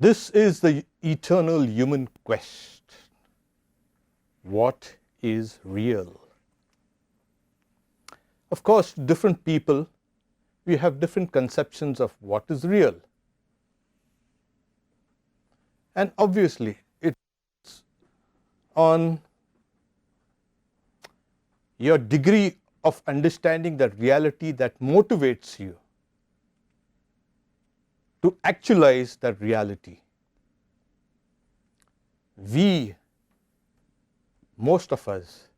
This is the eternal human quest. What is real? Of course, different people, we have different conceptions of what is real. And obviously, it's on your degree of understanding that reality that motivates you to actualize that reality. Most of us,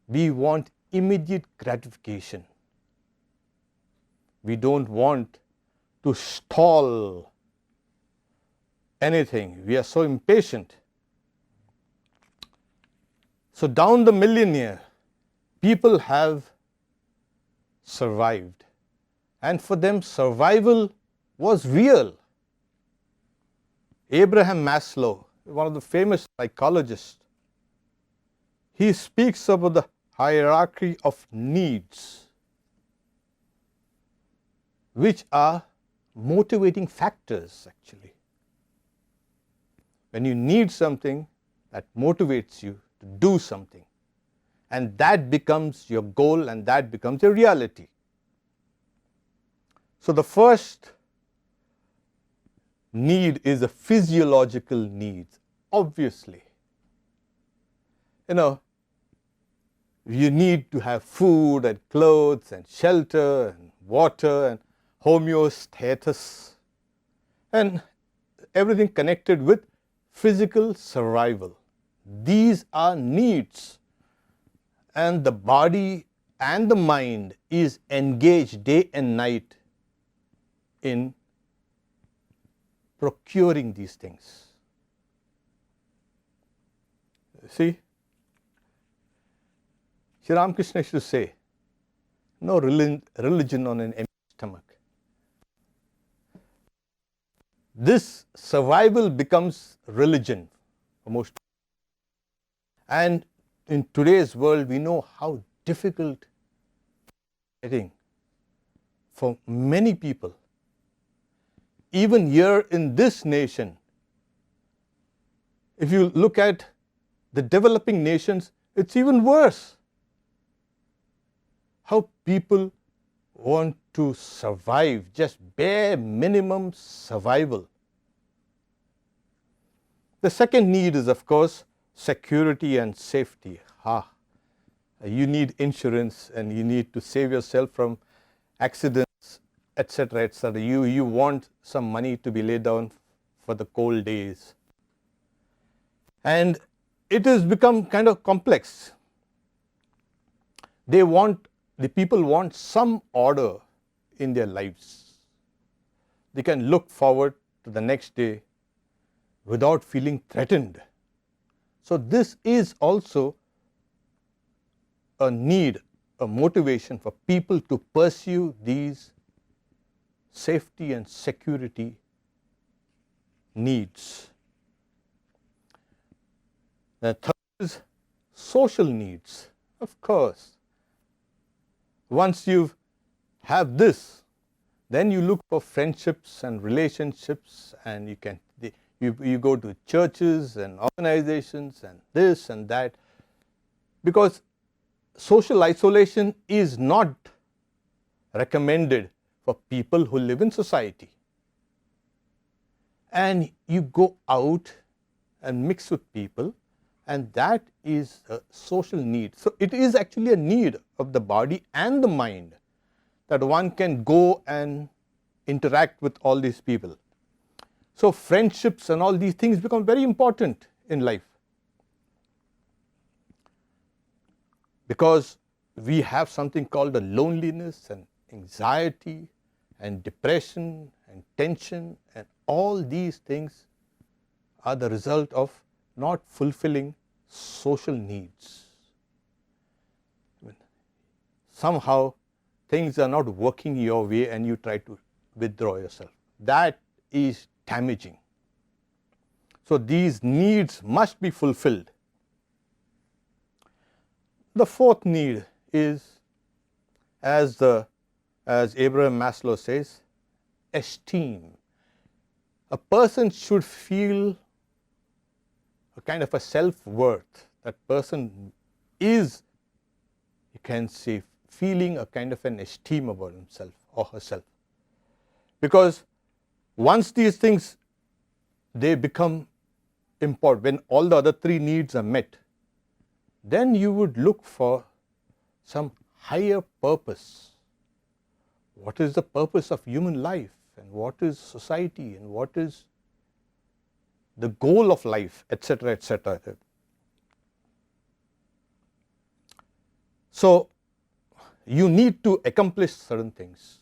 we want immediate gratification. We don't want to stall anything. We are so impatient. So down the millennia, people have survived. And for them, survival was real. Abraham Maslow, one of the famous psychologists, he speaks about the hierarchy of needs, which are motivating factors actually. When you need something, that motivates you to do something, and that becomes your goal and that becomes your reality. So the first need is a physiological need, obviously. You need to have food and clothes and shelter and water and homeostasis and everything connected with physical survival. These are needs, and the body and the mind is engaged day and night in procuring these things. See, Sri Ramakrishna used to say, no religion on an empty stomach. This survival becomes religion for most people. And in today's world, we know how difficult it is for many people. Even here in this nation, if you look at the developing nations, it's even worse. How people want to survive, just bare minimum survival. The second need is, of course, security and safety. You need insurance and you need to save yourself from accidents, etc., etc. You want some money to be laid down for the cold days. And it has become kind of complex. The people want some order in their lives. They can look forward to the next day without feeling threatened. So this is also a need, a motivation for people to pursue these safety and security needs. The third is social needs. Of course, once you have this, then you look for friendships and relationships, and you go to churches and organizations and this and that, because social isolation is not recommended for people who live in society. And you go out and mix with people, and that is a social need. So it is actually a need of the body and the mind that one can go and interact with all these people. So friendships and all these things become very important in life, because we have something called the loneliness and anxiety and depression and tension, and all these things are the result of not fulfilling social needs. Somehow things are not working your way and you try to withdraw yourself. That is damaging. So these needs must be fulfilled. The fourth need is, as Abraham Maslow says, esteem. a person should feel a kind of a self-worth. That person is, you can say, feeling a kind of an esteem about himself or herself. Because once these things, they become important, when all the other three needs are met, then you would look for some higher purpose. What is the purpose of human life, and what is society, and what is the goal of life, etc., etc. So you need to accomplish certain things.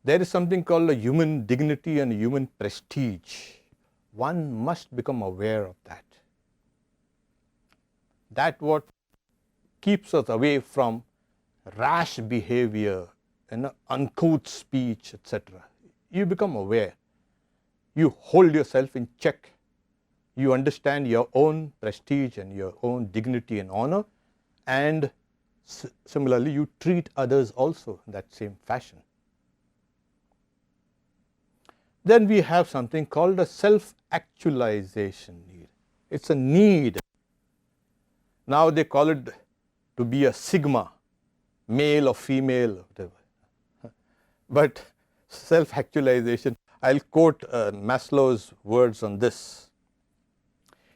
There is something called a human dignity and human prestige. One must become aware of that. That what keeps us away from rash behavior and uncouth speech, etc. You become aware. You hold yourself in check. You understand your own prestige and your own dignity and honor, and similarly you treat others also in that same fashion. Then we have something called a self-actualization need. It's a need. Now they call it to be a sigma, male or female, whatever. But self-actualization, I'll quote Maslow's words on this.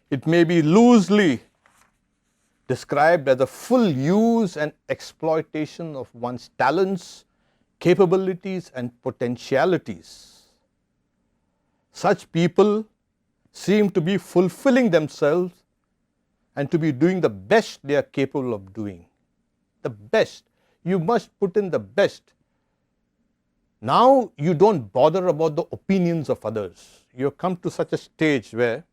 It may be loosely described as the full use and exploitation of one's talents, capabilities, and potentialities. Such people seem to be fulfilling themselves and to be doing the best they are capable of doing. The best. You must put in the best. Now you don't bother about the opinions of others. You have come to such a stage where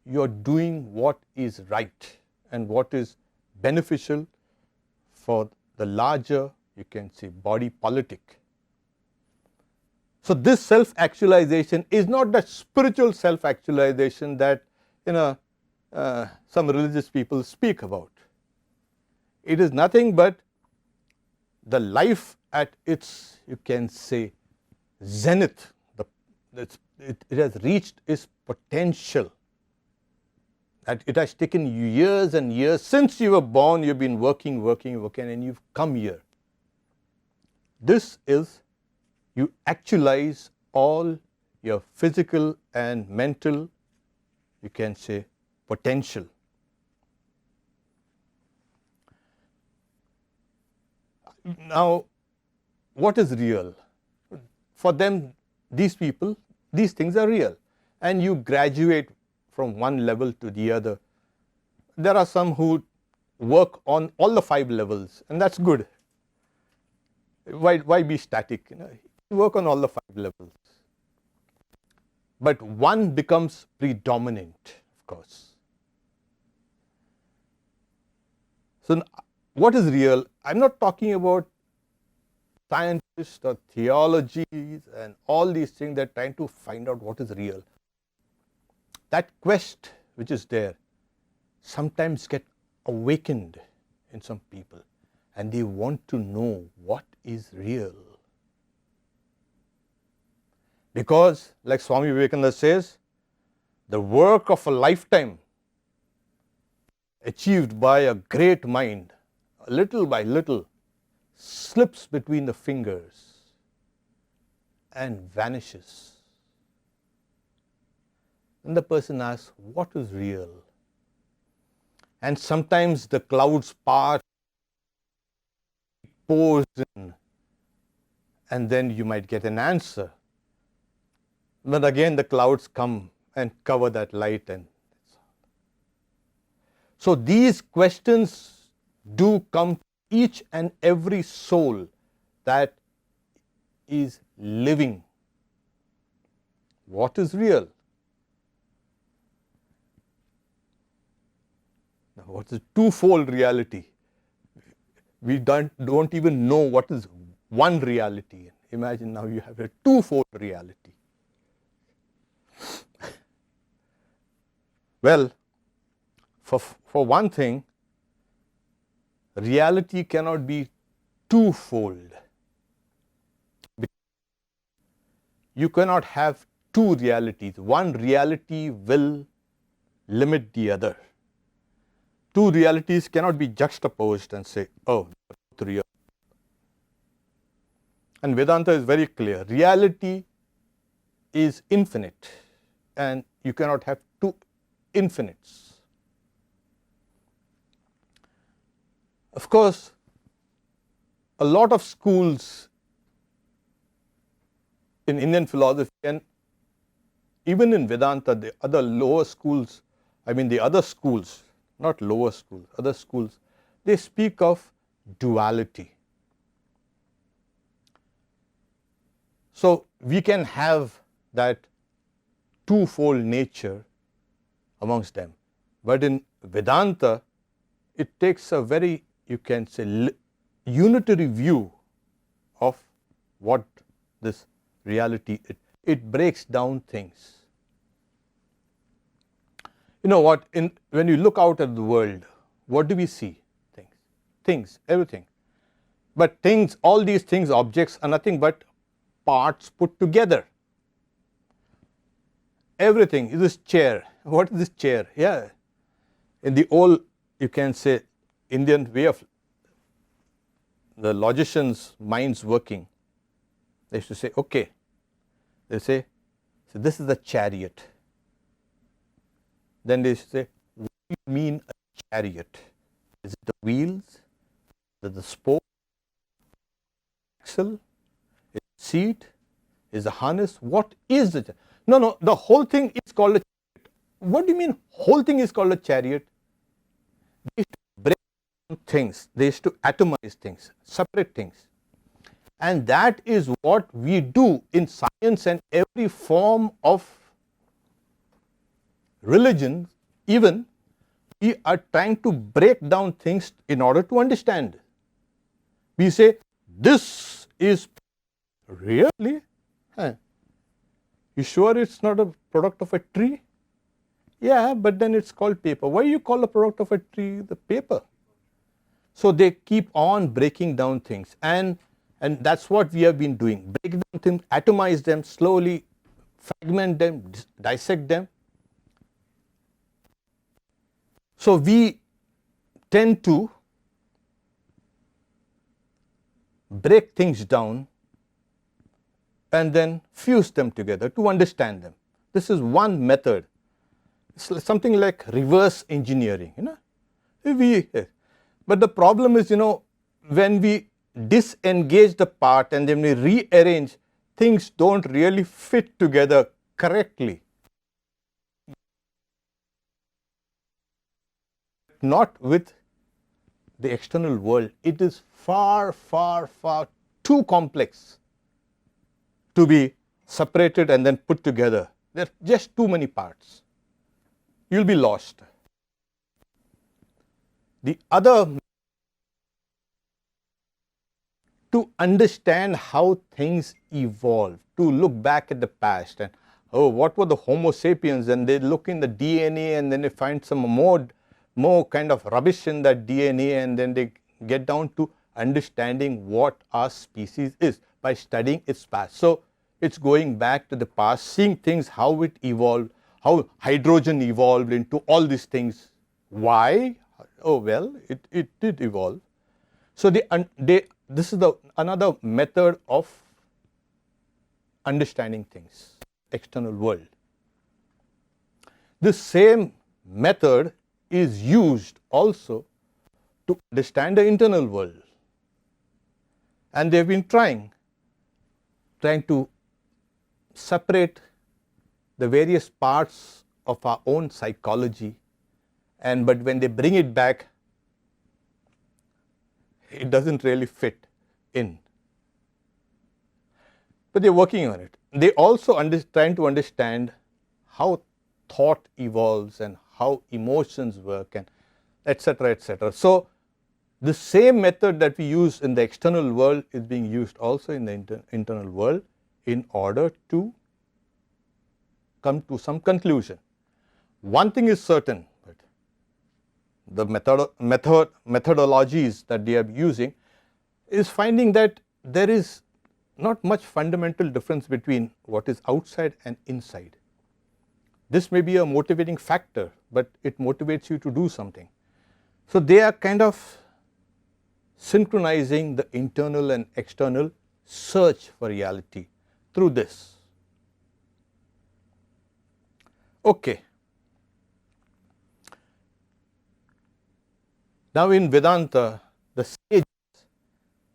you are doing what is right and what is beneficial for the larger, you can say, body politic. So this self-actualization is not that spiritual self-actualization that some religious people speak about. It is nothing but the life at its, you can say, zenith. It has reached its potential. That it has taken you years and years. Since you were born, you've been working, and you've come here. This is, you actualize all your physical and mental, you can say, potential. Now, what is real? For them, these people, these things are real. And you graduate from one level to the other. There are some who work on all the 5 levels, and that's good. Why be static? You work on all the 5 levels. But one becomes predominant, of course. So what is real? I'm not talking about scientists or theologies and all these things that are trying to find out what is real. That quest which is there sometimes get awakened in some people, and they want to know what is real. Because, like Swami Vivekananda says, the work of a lifetime achieved by a great mind, little by little, slips between the fingers and vanishes. And the person asks, what is real? And sometimes the clouds part, pours in, and then you might get an answer. But again the clouds come and cover that light. And so these questions do come to each and every soul that is living. What is real? Now, what is twofold reality? We don't even know what is one reality. Imagine now you have a twofold reality. Well, for one thing, reality cannot be twofold. you cannot have two realities. One reality will limit the other. Two realities cannot be juxtaposed and say, oh, both real. And Vedanta is very clear. Reality is infinite, and you cannot have two infinites. Of course, a lot of schools in Indian philosophy and even in Vedanta, the other lower schools, the other schools, not lower schools, other schools, they speak of duality. So we can have that twofold nature amongst them. But in Vedanta, it takes a very, you can say, unitary view of what this reality is. It breaks down things. You know what, when you look out at the world, what do we see? Things, everything. But things, all these things, objects are nothing but parts put together. Everything is this chair. What is this chair? Yeah. In the old, you can say, Indian way of the logicians' minds working, they used to say, okay, they say, so this is the chariot. Then they say, what do you mean a chariot? Is it the wheels? Is it the spoke? Axle? Is it seat? Is the harness? What is the? No, the whole thing is called a chariot. What do you mean whole thing is called a chariot? They used to break down things. They used to atomize things, separate things. And that is what we do in science and every form of religion. Even we are trying to break down things in order to understand. We say, this is really? You sure it's not a product of a tree? Yeah, but then it's called paper. Why you call a product of a tree the paper? So they keep on breaking down things, and that's what we have been doing. Break down things, atomize them, slowly fragment them, dissect them. So we tend to break things down and then fuse them together to understand them. This is one method. It's something like reverse engineering, But the problem is, when we disengage the part and then we rearrange, things don't really fit together correctly. Not with the external world. It is far, far, far too complex to be separated and then put together. There are just too many parts. You'll be lost. The other, to understand how things evolve, to look back at the past and, what were the Homo sapiens? And they look in the DNA and then they find some more kind of rubbish in that DNA, and then they get down to understanding what our species is by studying its past. So it's going back to the past, seeing things, how it evolved, how hydrogen evolved into all these things. Why? Oh, well, it did evolve. So this is another method of understanding things, external world. This same method is used also to understand the internal world. And they've been trying to separate the various parts of our own psychology, but when they bring it back, it doesn't really fit in. But they're working on it. They also trying to understand how thought evolves and how emotions work, and etc., etc. So the same method that we use in the external world is being used also in the internal world in order to come to some conclusion. One thing is certain, but the methodologies that they are using is finding that there is not much fundamental difference between what is outside and inside. This may be a motivating factor, but it motivates you to do something. So they are kind of synchronizing the internal and external search for reality through this. Okay. Now in Vedanta, the sages,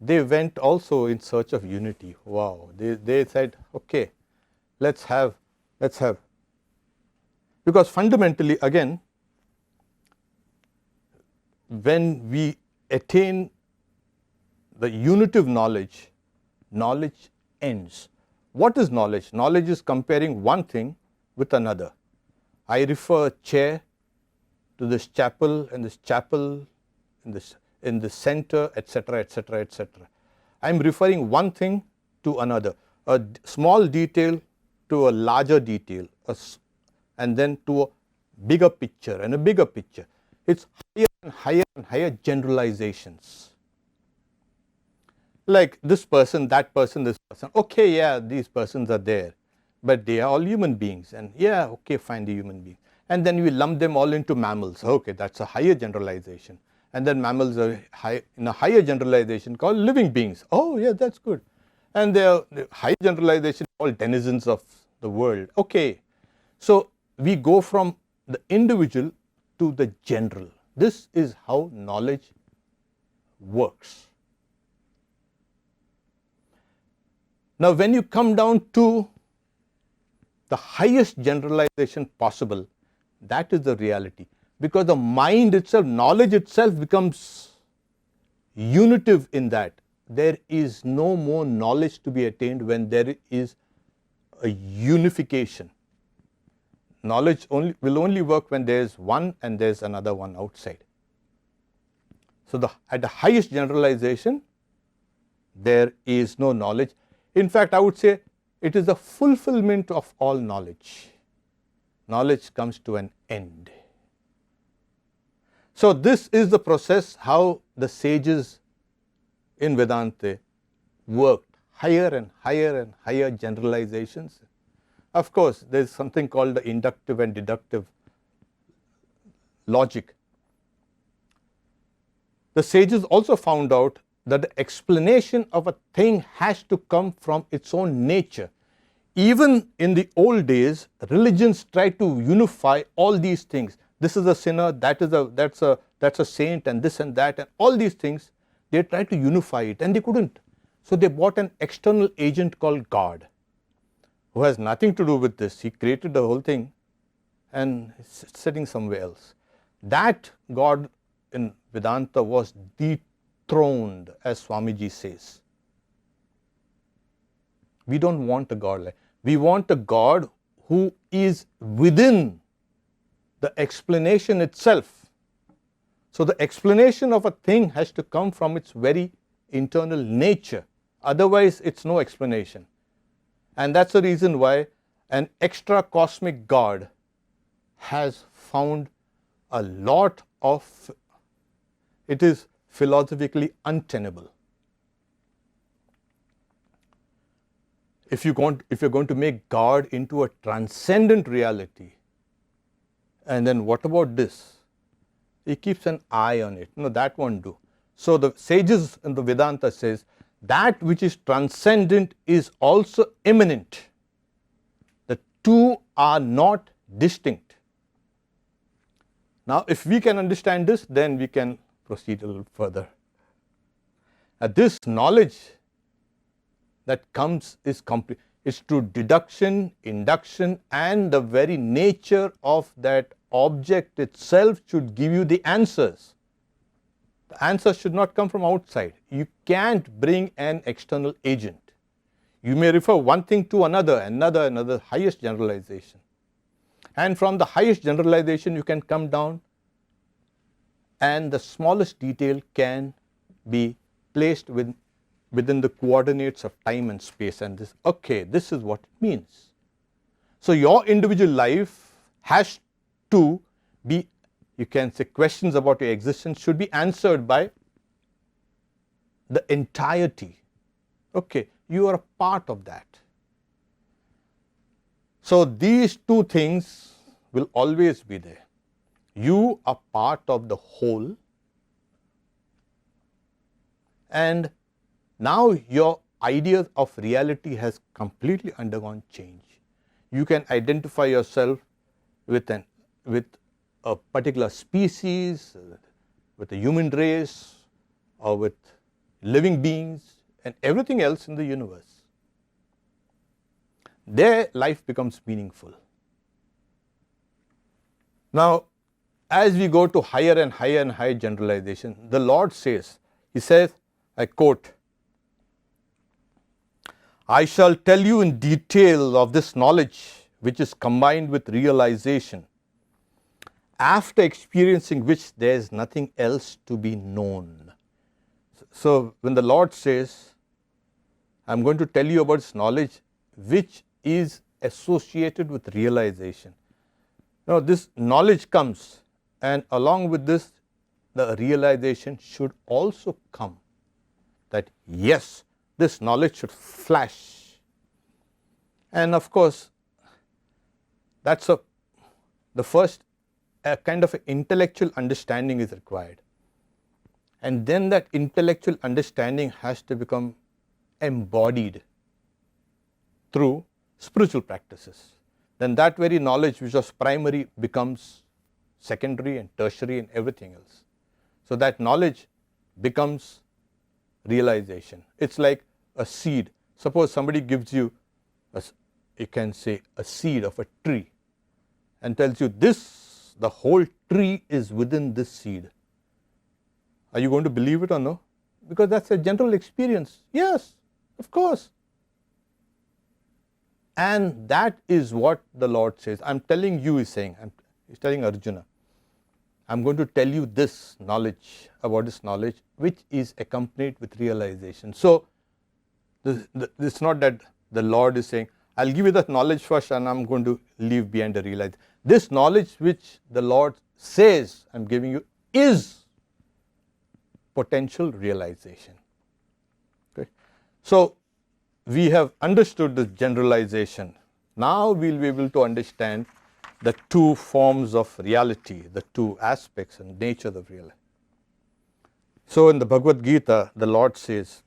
they went also in search of unity. Wow, they said, okay, let's have, because fundamentally again, when we attain the unitive knowledge, knowledge ends. What is knowledge? Knowledge is comparing one thing with another. I refer a chair to this chapel and this chapel in the center, etc., etc., etc. I am referring one thing to another, a small detail to a larger detail, and then to a bigger picture and a bigger picture. It's higher and higher and higher generalizations. Like this person, that person, this person. Okay, yeah, these persons are there, but they are all human beings. And yeah, okay, fine, the human beings. And then we lump them all into mammals. Okay, that's a higher generalization. And then mammals are in a higher generalization called living beings. Oh, yeah, that's good. And they are the high generalization called denizens of the world. Okay, so we go from the individual to the general. This is how knowledge works. Now, when you come down to the highest generalization possible, that is the reality. Because the mind itself, knowledge itself becomes unitive in that. There is no more knowledge to be attained when there is a unification. Knowledge will only work when there is one and there is another one outside. So at the highest generalization, there is no knowledge. In fact, I would say it is the fulfillment of all knowledge. Knowledge comes to an end. So this is the process how the sages in Vedanta worked, higher and higher and higher generalizations. Of course, there is something called the inductive and deductive logic. The sages also found out that the explanation of a thing has to come from its own nature. Even in the old days, religions tried to unify all these things. This is a sinner, that's a saint, and this and that, and all these things. They tried to unify it, and they couldn't. So they bought an external agent called God, who has nothing to do with this. He created the whole thing, and is sitting somewhere else. That God in Vedanta was dethroned, as Swamiji says. We don't want a God like. We want a God who is within the explanation itself. So the explanation of a thing has to come from its very internal nature. Otherwise, it's no explanation. And that's the reason why an extra cosmic God has found a lot of, it is philosophically untenable. If you're going to make God into a transcendent reality, and then what about this? He keeps an eye on it. No, that won't do. So the sages in the Vedanta says that which is transcendent is also immanent. The two are not distinct. Now, if we can understand this, then we can proceed a little further. This knowledge that comes is complete. It's through deduction, induction, and the very nature of that object itself should give you the answers. The answers should not come from outside. You can't bring an external agent. You may refer one thing to another, highest generalization. And from the highest generalization, you can come down, and the smallest detail can be placed within the coordinates of time and space. And this, okay, this is what it means. So your individual life has to be, you can say, questions about your existence should be answered by the entirety. Okay, You are a part of that. So these two things will always be there. You are part of the whole, and now your idea of reality has completely undergone change. You can identify yourself with a particular species, with a human race, or with living beings and everything else in the universe. Their life becomes meaningful. Now, as we go to higher and higher and higher generalization, the Lord says, He says, I quote, I shall tell you in detail of this knowledge which is combined with realization, after experiencing which there is nothing else to be known. So when the Lord says, I am going to tell you about this knowledge which is associated with realization. Now this knowledge comes, and along with this, the realization should also come that yes, this knowledge should flash. And of course, that's the first kind of intellectual understanding is required. And then that intellectual understanding has to become embodied through spiritual practices. Then that very knowledge which was primary becomes secondary and tertiary and everything else. So that knowledge becomes realization. It's like a seed. Suppose somebody gives you, you can say, a seed of a tree and tells you this, the whole tree is within this seed. Are you going to believe it or no? Because that's a general experience. Yes, of course. And that is what the Lord says. I'm telling you, He's saying, He's telling Arjuna, I'm going to tell you this knowledge, about this knowledge, which is accompanied with realization. So, it's not that the Lord is saying, I'll give you that knowledge first and I'm going to leave behind the realization. This knowledge which the Lord says I'm giving you is potential realization. Okay. So, we have understood this generalization. Now we'll be able to understand the two forms of reality, the two aspects and nature of reality. So in the Bhagavad Gita, the Lord says,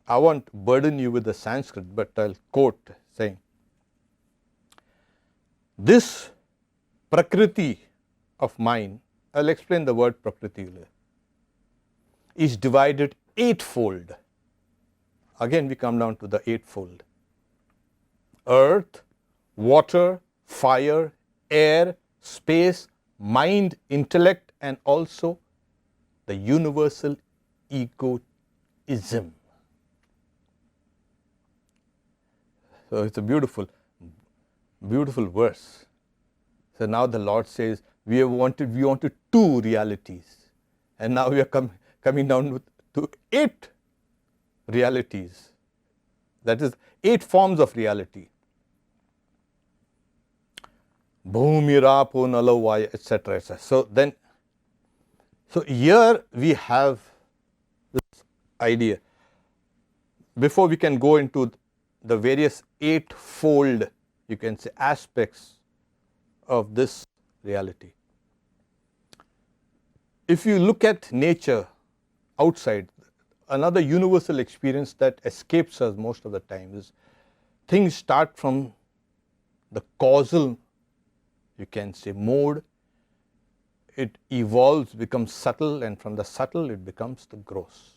I won't burden you with the Sanskrit, but I'll quote saying, this Prakriti of mine, I'll explain the word Prakriti, is divided eightfold. Again we come down to the eightfold. Earth, water, fire, air, space, mind, intellect, and also the universal egoism. So it's a beautiful verse. So now the Lord says, we wanted two realities, and now we are coming down to 8 realities. That is 8 forms of reality. Bhumi, Rapo, Nalo, Vaya, etc., etc. So here we have this idea. Before we can go into the various 8-fold, you can say, aspects of this reality. If you look at nature outside, another universal experience that escapes us most of the time is things start from the causal, you can say, mode. It evolves, becomes subtle, and from the subtle it becomes the gross.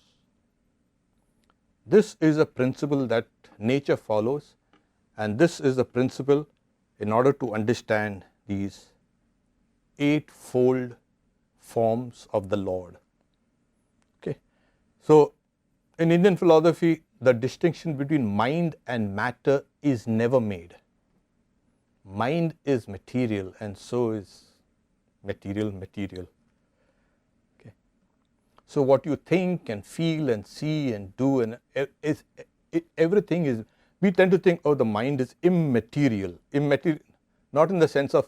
This is a principle that nature follows, and this is a principle in order to understand these 8-fold forms of the Lord. Okay. So in Indian philosophy, the distinction between mind and matter is never made. Mind is material, and so is material. Okay. So what you think and feel and see and do, and everything is, we tend to think, oh, the mind is immaterial, not in the sense of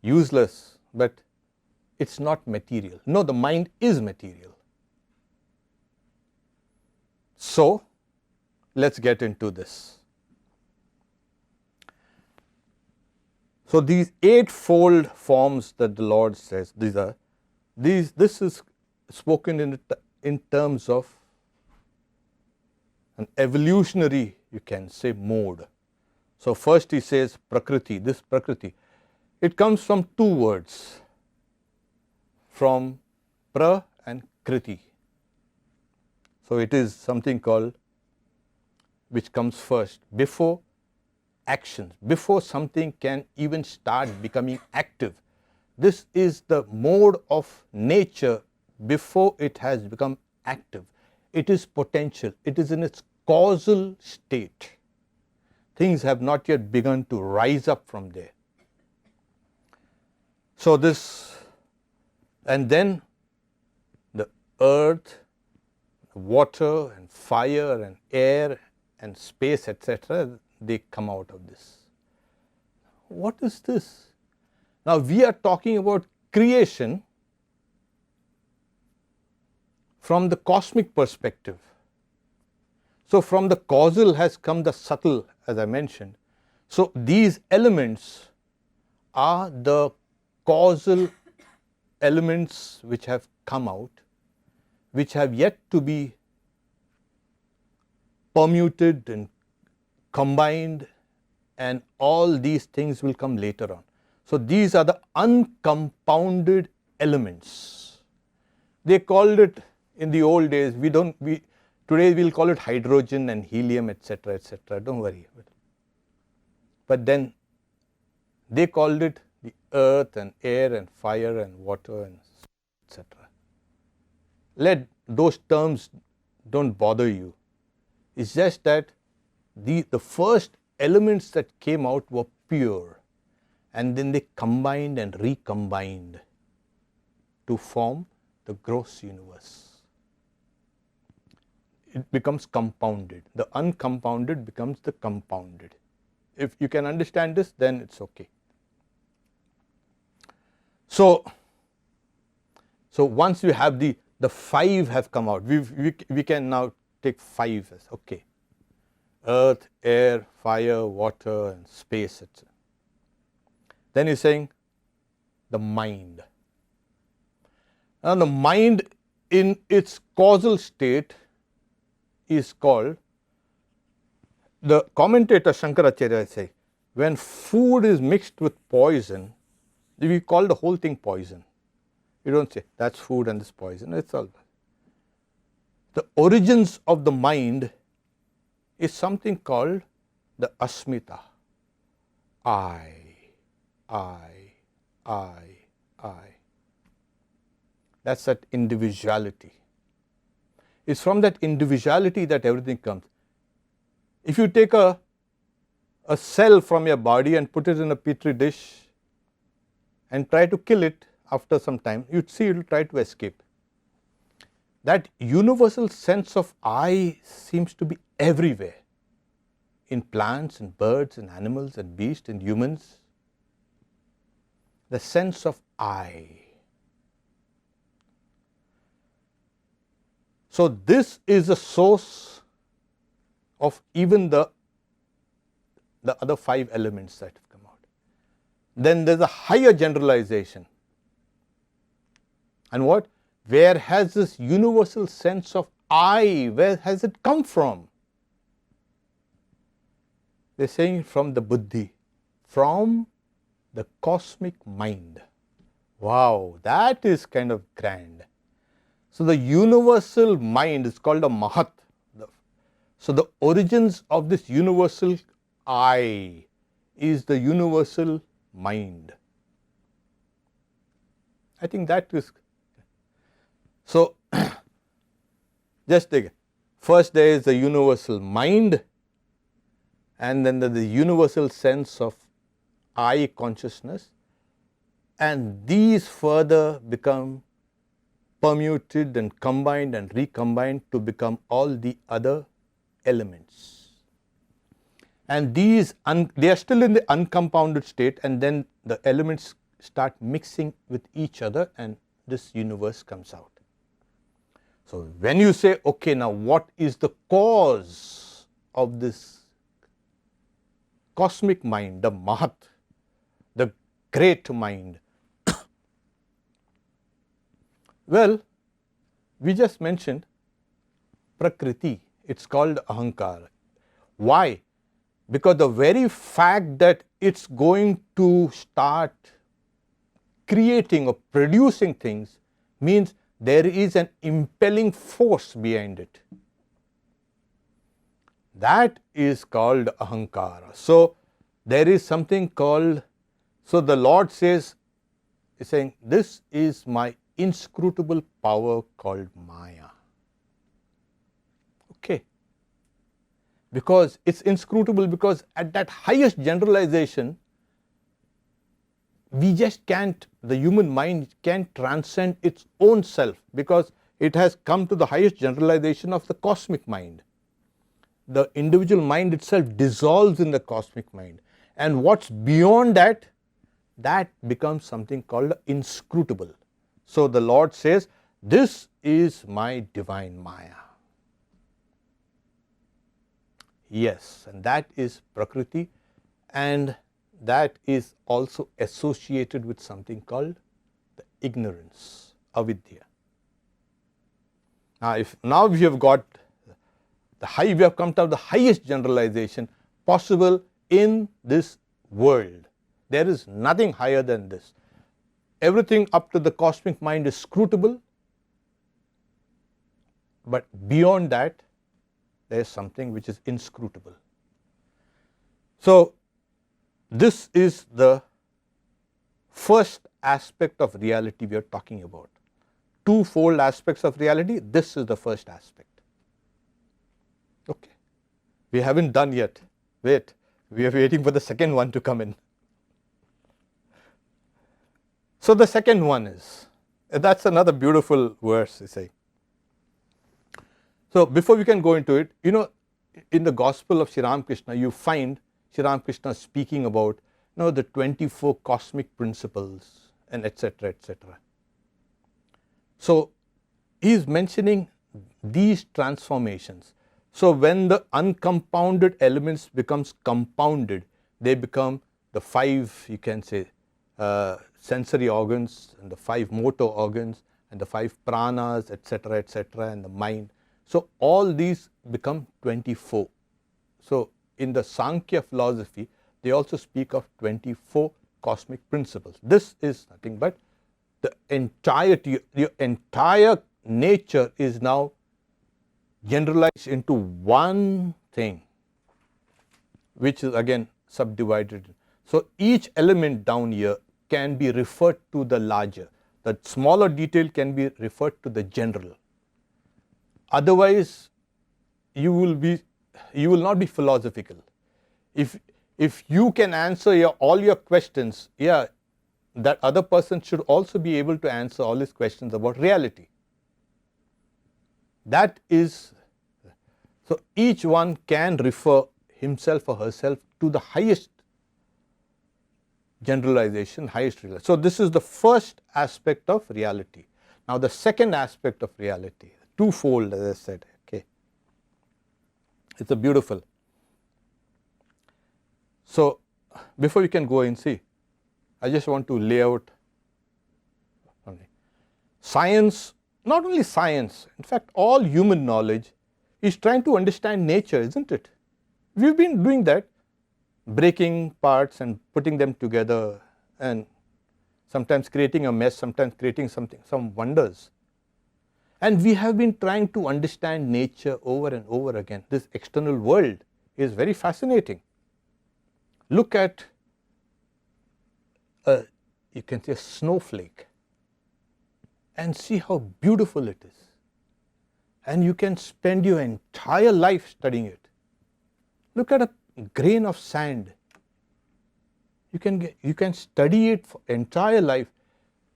useless, but it's not material. No, the mind is material. So let's get into this. So these eightfold forms that the Lord says, this is spoken in terms of an evolutionary, you can say, mode. So first he says Prakriti, this Prakriti. It comes from two words, from pra and kriti. So it is something called, which comes first, before actions, before something can even start becoming active. This is the mode of nature before it has become active. It is potential, it is in its causal state. Things have not yet begun to rise up from there. So this, and then the earth, water and fire and air and space, etc., they come out of this. What is this? Now we are talking about creation from the cosmic perspective. So from the causal has come the subtle, as I mentioned. So these elements are the causal elements which have come out, which have yet to be permuted and combined, and all these things will come later on. So these are the uncompounded elements. They called it in the old days, today we'll call it hydrogen and helium, etc., etc. Don't worry. But then they called it the earth and air and fire and water and etc. Let those terms don't bother you. It's just that the first elements that came out were pure, and then they combined and recombined to form the gross universe. It becomes compounded. The uncompounded becomes the compounded. If you can understand this, then it's okay. So once you have the five have come out, we can now take five as okay. Earth, air, fire, water and space, etc. Then he's saying the mind. Now the mind in its causal state is called, the commentator Shankaracharya say, when food is mixed with poison, we call the whole thing poison. You don't say that's food and this poison, it's all. The origins of the mind is something called the asmita. I. That's that individuality. It's from that individuality that everything comes. If you take a cell from your body and put it in a petri dish and try to kill it after some time, you'd see it will try to escape. That universal sense of I seems to be everywhere, in plants and birds and animals and beasts and humans. The sense of I. So this is the source of even the other five elements that have come out. Then there's a higher generalization. And what? Where has this universal sense of I, where has it come from? They're saying from the buddhi, from the cosmic mind. Wow, that is kind of grand. So the universal mind is called a mahat. So the origins of this universal I is the universal mind. I think that is. So just take it. First there is the universal mind, and then there's the universal sense of I consciousness, and these further become permuted and combined and recombined to become all the other elements. And these, they are still in the uncompounded state, and then the elements start mixing with each other and this universe comes out. So when you say, okay, now what is the cause of this cosmic mind, the Mahat, the great mind? Well, we just mentioned Prakriti. It's called Ahankara. Why? Because the very fact that it's going to start creating or producing things means there is an impelling force behind it. That is called Ahankara. So there is something called, so the Lord says, is saying, this is my inscrutable power called Maya. Okay. Because it's inscrutable, because at that highest generalization, we just can't, the human mind can't transcend its own self, because it has come to the highest generalization of the cosmic mind. The individual mind itself dissolves in the cosmic mind, and what's beyond that, that becomes something called inscrutable. So the Lord says, this is my divine Maya. Yes, and that is Prakriti, and that is also associated with something called the ignorance, avidya. Now we have got we have come to the highest generalization possible in this world. There is nothing higher than this. Everything up to the cosmic mind is scrutable, but beyond that, there is something which is inscrutable. So this is the first aspect of reality we are talking about. Twofold aspects of reality, this is the first aspect. Okay. We haven't done yet. Wait, we are waiting for the second one to come in. So the second one is, that's another beautiful verse, you say. So before we can go into it, in the Gospel of Sri Ramakrishna, you find Sri Ramakrishna speaking about the 24 cosmic principles and etc. etc. So he is mentioning these transformations. So when the uncompounded elements becomes compounded, they become the 5, you can say, sensory organs, and the 5 motor organs, and the 5 pranas, etc., etc., and the mind. So all these become 24. So in the Sankhya philosophy, they also speak of 24 cosmic principles. This is nothing but the entirety, your entire nature is now generalized into one thing, which is again subdivided. So each element down here can be referred to the larger. The smaller detail can be referred to the general. Otherwise, you will not be philosophical. If you can answer all your questions, that other person should also be able to answer all his questions about reality. That is, so each one can refer himself or herself to the highest generalization, highest reality. So this is the first aspect of reality. Now the second aspect of reality, twofold, as I said, okay. It's a beautiful. So before we can go and see, I just want to lay out science. Not only science, in fact all human knowledge is trying to understand nature, isn't it? We've been doing that, breaking parts and putting them together, and sometimes creating a mess, sometimes creating some wonders. And we have been trying to understand nature over and over again. This external world is very fascinating. Look at you can say a snowflake and see how beautiful it is. And you can spend your entire life studying it. Look at a grain of sand. You can study it for entire life.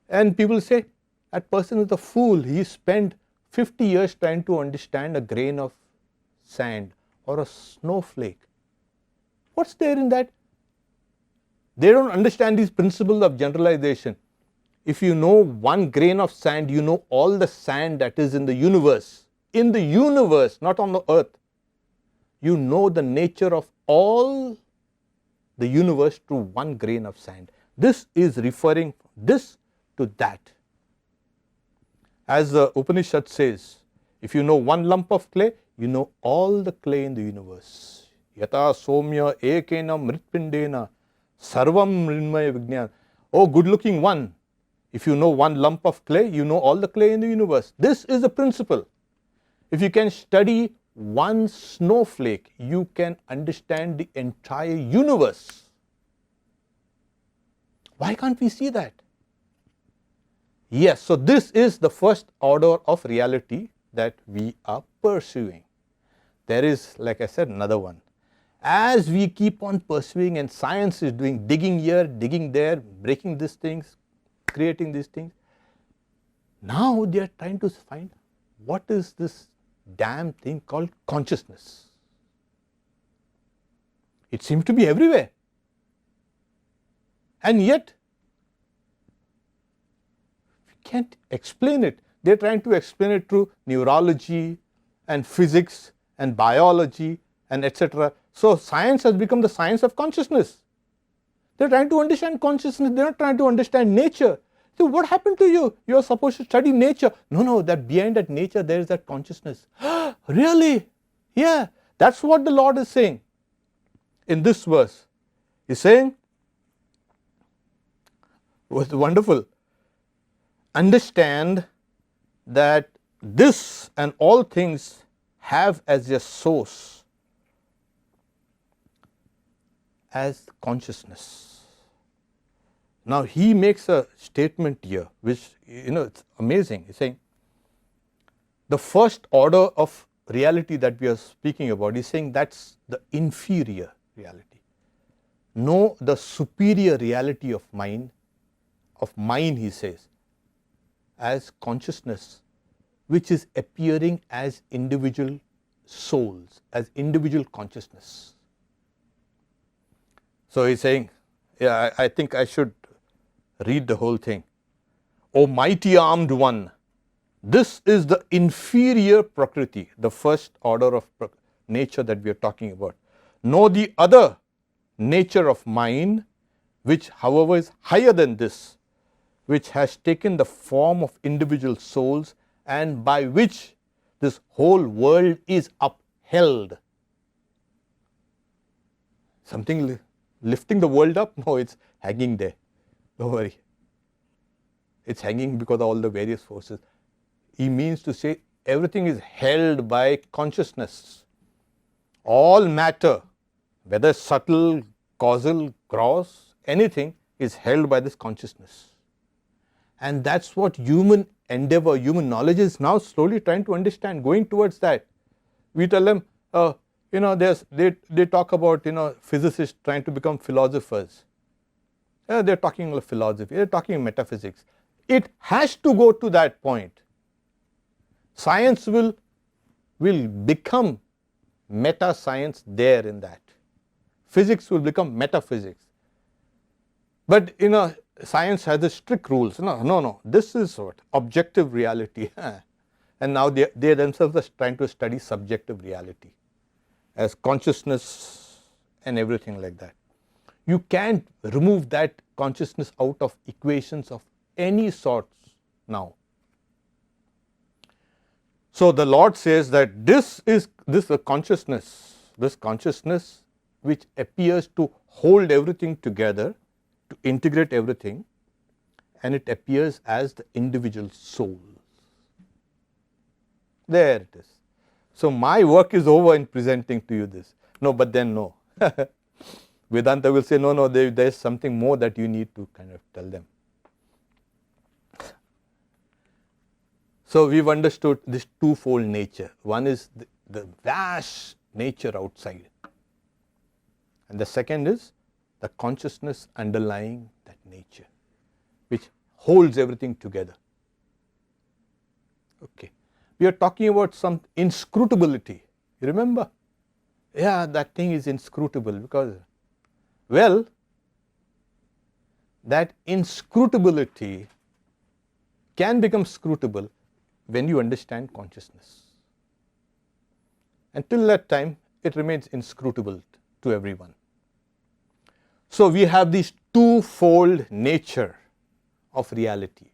And people say, that person is a fool. He spent 50 years trying to understand a grain of sand or a snowflake. What's there in that? They don't understand these principles of generalization. If you know one grain of sand, you know all the sand that is in the universe. In the universe, not on the earth. you know the nature of all the universe through one grain of sand. This is referring this to that. As the Upanishad says, if you know one lump of clay, you know all the clay in the universe. Yata somya ekena mritpindena sarvam mrinmaya vijnana. Oh, good looking one. If you know one lump of clay, you know all the clay in the universe. This is the principle. If you can study one snowflake, you can understand the entire universe. Why can't we see that? Yes, so this is the first order of reality that we are pursuing. There is, like I said, another one. As we keep on pursuing, and science is doing digging here, digging there, breaking these things, creating these things, now they are trying to find what is this damn thing called consciousness. It seems to be everywhere. And yet, we can't explain it. They're trying to explain it through neurology and physics and biology and etc. So science has become the science of consciousness. They're trying to understand consciousness. They're not trying to understand nature. So what happened to you? You're supposed to study nature. No, that behind that nature there is that consciousness. Really? Yeah, that's what the Lord is saying in this verse. He's saying, was wonderful. Understand that this and all things have as their source as consciousness. Now he makes a statement here which, it's amazing. He's saying the first order of reality that we are speaking about, he's saying that's the inferior reality. Know the superior reality of mind, he says, as consciousness, which is appearing as individual souls, as individual consciousness. So he's saying, yeah, I think I should read the whole thing. O mighty armed one, this is the inferior prakriti, the first order of nature that we are talking about. Know the other nature of mind, which however is higher than this, which has taken the form of individual souls and by which this whole world is upheld. Something lifting the world up? No, it's hanging there. Don't worry. It's hanging because of all the various forces. He means to say everything is held by consciousness. All matter, whether subtle, causal, gross, anything is held by this consciousness. And that's what human endeavor, human knowledge is now slowly trying to understand, going towards that. We tell them, they talk about, physicists trying to become philosophers. They're talking about philosophy, they're talking metaphysics. It has to go to that point. Science will become meta-science there in that. Physics will become metaphysics. But, science has the strict rules. No, this is what? Objective reality. And now they themselves are trying to study subjective reality as consciousness and everything like that. You can't remove that consciousness out of equations of any sorts now. So the Lord says that this consciousness which appears to hold everything together, to integrate everything, and it appears as the individual soul. There it is. So my work is over in presenting to you this. No, but then no. Vedanta will say, no, there is something more that you need to kind of tell them. So we've understood this twofold nature. One is the vast nature outside. And the second is the consciousness underlying that nature, which holds everything together. Okay. We are talking about some inscrutability. You remember? Yeah, that thing is inscrutable because, well, that inscrutability can become scrutable when you understand consciousness. Until that time, it remains inscrutable to everyone. So we have this twofold nature of reality.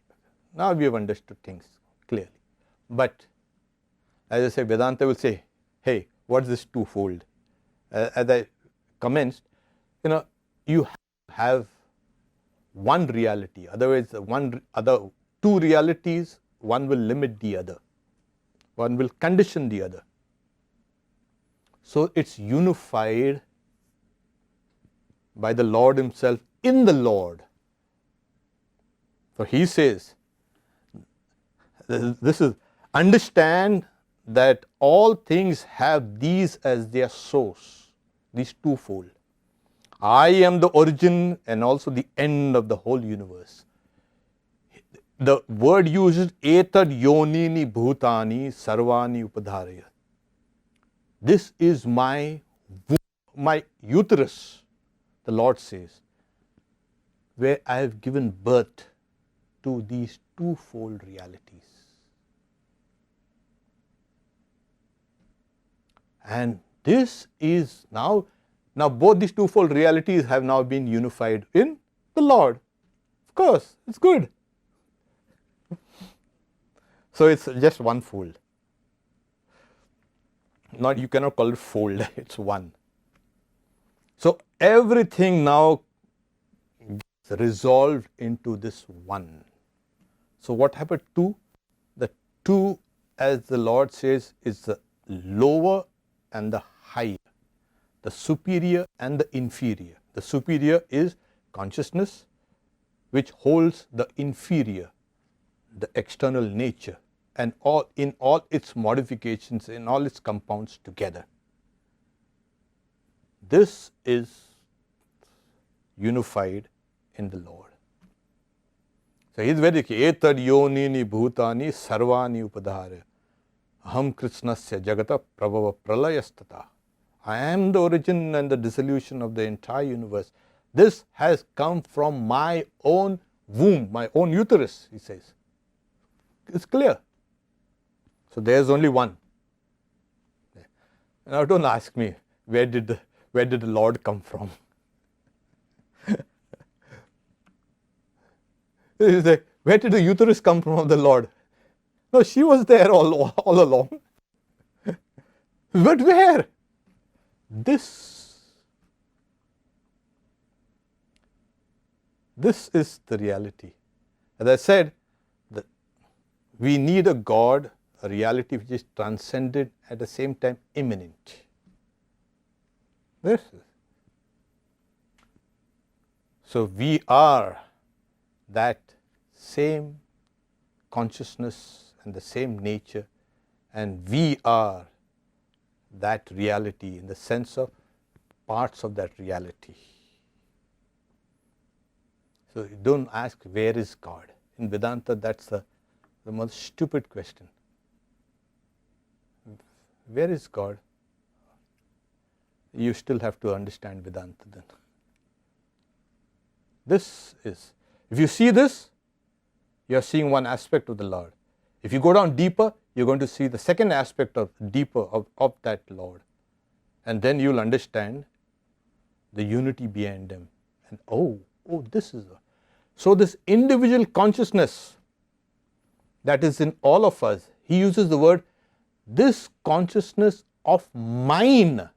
Now we have understood things clearly. But as I say, Vedanta will say, hey, what is this twofold? As I commenced, you have one reality. Otherwise, two realities, one will limit the other. One will condition the other. So it's unified by the Lord Himself in the Lord. So He says, this is, understand that all things have these as their source, these twofold. I am the origin and also the end of the whole universe. The word uses etad yonini bhutani sarvani upadharaya. This is my uterus, the Lord says, where I have given birth to these twofold realities. And this is now both these twofold realities have now been unified in the Lord. Of course, it's good. So it's just one fold. You cannot call it fold, it's one. So everything now gets resolved into this one. So what happened to the two, as the Lord says, is the lower and the higher, the superior and the inferior. The superior is consciousness, which holds the inferior, the external nature, and in all its modifications, in all its compounds together. This is unified in the Lord. So he is very clear. Etad yonini bhutani sarvani upadhara. Aham krishnasya jagata prabhava pralayastata. I am the origin and the dissolution of the entire universe. This has come from my own womb, my own uterus, he says. It's clear. So there is only one. Now don't ask me, where did the Lord come from? Where did the uterus come from of the Lord? No, she was there all along. But where? This is the reality. As I said, we need a God, a reality which is transcendent, at the same time immanent. This is. So we are that same consciousness and the same nature, and we are that reality in the sense of parts of that reality. So you don't ask, where is God? In Vedanta, that's the most stupid question. Where is God? You still have to understand Vedanta then. This is, if you see this, you are seeing one aspect of the Lord. If you go down deeper, you're going to see the second aspect of that Lord. And then you'll understand the unity behind them. And this is so this individual consciousness that is in all of us, he uses the word, this consciousness of mine,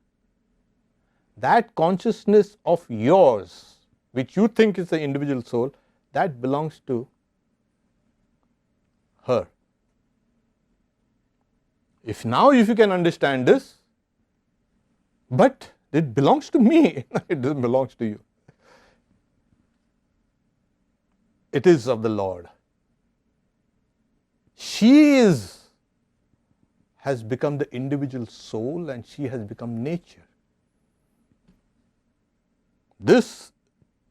that consciousness of yours, which you think is the individual soul, that belongs to her. If you can understand this, but it belongs to me, it doesn't belong to you. It is of the Lord. She has become the individual soul, and she has become nature. This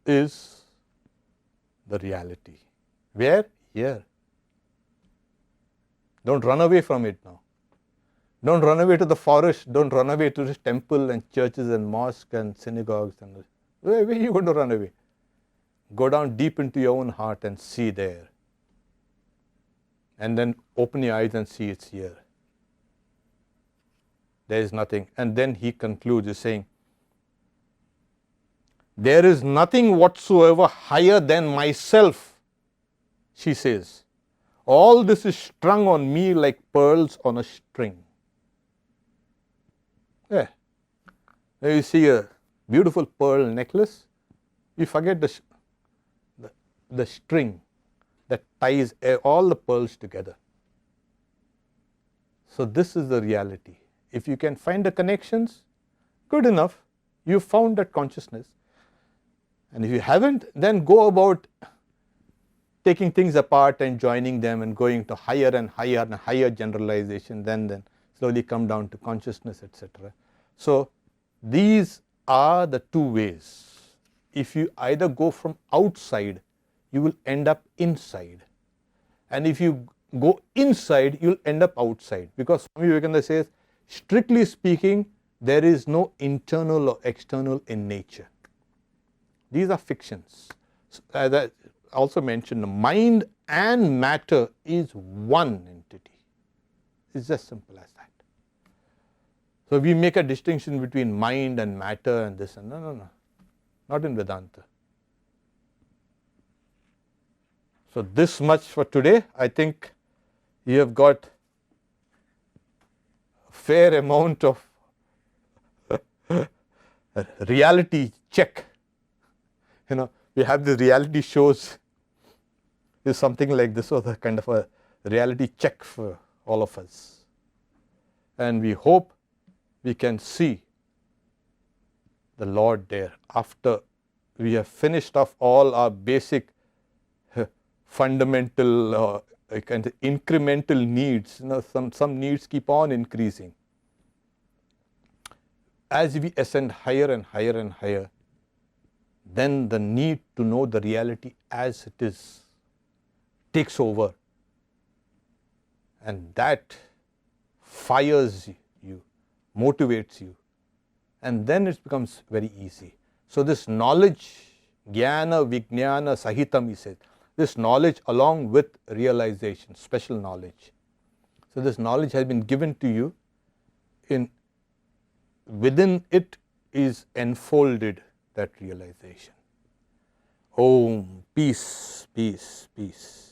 is the reality. Where? Here. Don't run away from it now. Don't run away to the forest. Don't run away to this temple and churches and mosques and synagogues. Where are you going to run away? Go down deep into your own heart and see there. And then open your eyes and see it's here. there is nothing. And then he concludes is saying, there is nothing whatsoever higher than myself, she says. All this is strung on me like pearls on a string. Yeah. There you see a beautiful pearl necklace. You forget the string that ties all the pearls together. So this is the reality. If you can find the connections, good enough. You found that consciousness. And if you haven't, then go about taking things apart and joining them and going to higher and higher and higher generalization, then slowly come down to consciousness, etc. So these are the two ways. If you either go from outside, you will end up inside. And if you go inside, you'll end up outside. Because Swami Vivekananda says, strictly speaking, there is no internal or external in nature. These are fictions. As I also mentioned, mind and matter is one entity. It's just simple as that. So we make a distinction between mind and matter and this and no. Not in Vedanta. So this much for today. I think you have got a fair amount of reality check. We have the reality shows. Is something like this was a kind of a reality check for all of us. And we hope we can see the Lord there after we have finished off all our basic fundamental kind of incremental needs. Some needs keep on increasing. As we ascend higher and higher and higher, then the need to know the reality as it is takes over, and that fires you, motivates you, and then it becomes very easy. So this knowledge, jnana vijnana sahitam, he says, this knowledge along with realization, special knowledge. So this knowledge has been given to you, within it is enfolded that realization. Om, peace, peace, peace.